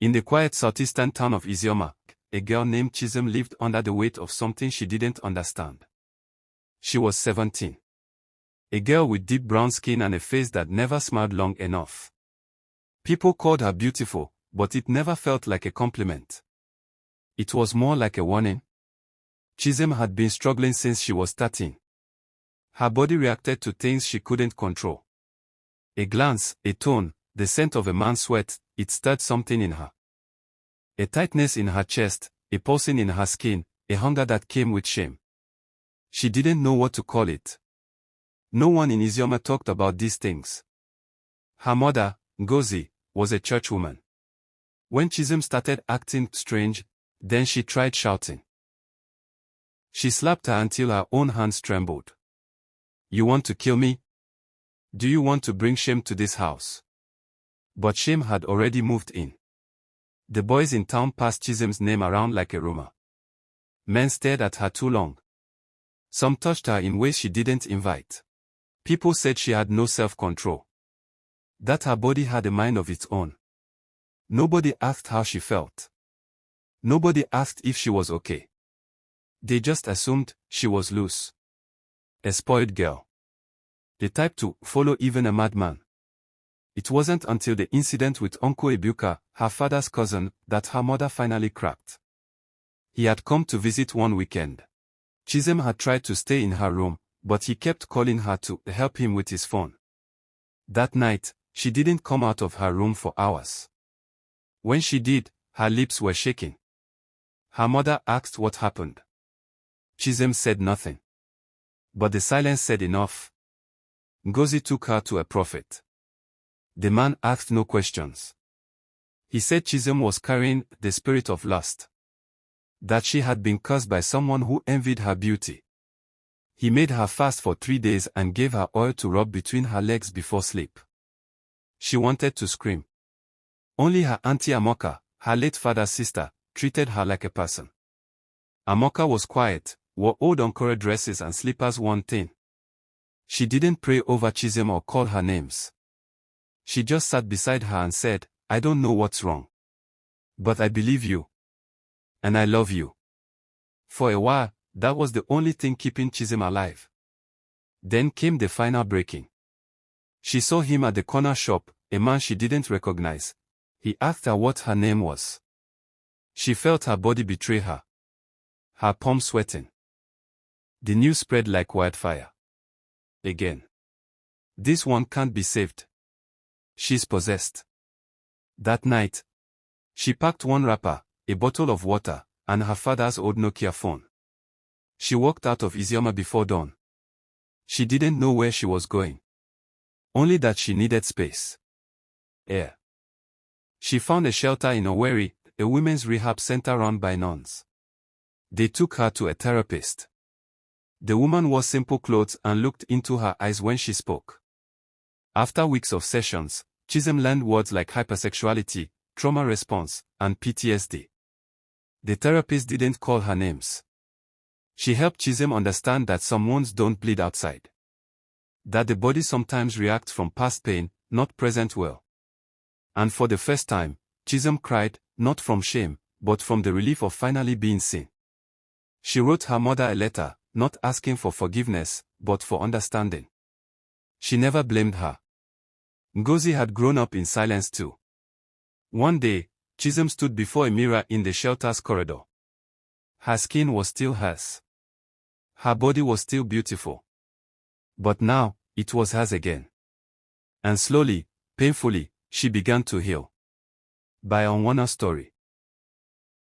In the quiet southeastern town of Izioma, a girl named Chisholm lived under the weight of something she didn't understand. She was 17. A girl with deep brown skin and a face that never smiled long enough. People called her beautiful, but it never felt like a compliment. It was more like a warning. Chisholm had been struggling since she was 13. Her body reacted to things she couldn't control. A glance, a tone, the scent of a man's sweat, it stirred something in her. A tightness in her chest, a pulsing in her skin, a hunger that came with shame. She didn't know what to call it. No one in Izioma talked about these things. Her mother, Ngozi, was a churchwoman. When Chisholm started acting strange, then she tried shouting. She slapped her until her own hands trembled. "You want to kill me? Do you want to bring shame to this house?" But shame had already moved in. The boys in town passed Chisholm's name around like a rumor. Men stared at her too long. Some touched her in ways she didn't invite. People said she had no self-control. That her body had a mind of its own. Nobody asked how she felt. Nobody asked if she was okay. They just assumed she was loose. A spoiled girl. The type to follow even a madman. It wasn't until the incident with Uncle Ebuka, her father's cousin, that her mother finally cracked. He had come to visit one weekend. Chisholm had tried to stay in her room, but he kept calling her to help him with his phone. That night, she didn't come out of her room for hours. When she did, her lips were shaking. Her mother asked what happened. Chisholm said nothing. But the silence said enough. Ngozi took her to a prophet. The man asked no questions. He said Chisholm was carrying the spirit of lust. That she had been cursed by someone who envied her beauty. He made her fast for 3 days and gave her oil to rub between her legs before sleep. She wanted to scream. Only her auntie Amoka, her late father's sister, treated her like a person. Amoka was quiet, wore old Ankara dresses and slippers one thin. She didn't pray over Chisholm or call her names. She just sat beside her and said, "I don't know what's wrong. But I believe you. And I love you." For a while, that was the only thing keeping Chisholm alive. Then came the final breaking. She saw him at the corner shop, a man she didn't recognize. He asked her what her name was. She felt her body betray her. Her palms sweating. The news spread like wildfire. Again. "This one can't be saved. She's possessed." That night, she packed one wrapper, a bottle of water, and her father's old Nokia phone. She walked out of Izioma before dawn. She didn't know where she was going. Only that she needed space. Air. She found a shelter in Owerri, a women's rehab center run by nuns. They took her to a therapist. The woman wore simple clothes and looked into her eyes when she spoke. After weeks of sessions, Chisholm learned words like hypersexuality, trauma response, and PTSD. The therapist didn't call her names. She helped Chisholm understand that some wounds don't bleed outside. That the body sometimes reacts from past pain, not present well. And for the first time, Chisholm cried, not from shame, but from the relief of finally being seen. She wrote her mother a letter, not asking for forgiveness, but for understanding. She never blamed her. Ngozi had grown up in silence too. One day, Chisholm stood before a mirror in the shelter's corridor. Her skin was still hers. Her body was still beautiful. But now, it was hers again. And slowly, painfully, she began to heal. By Onwana Story.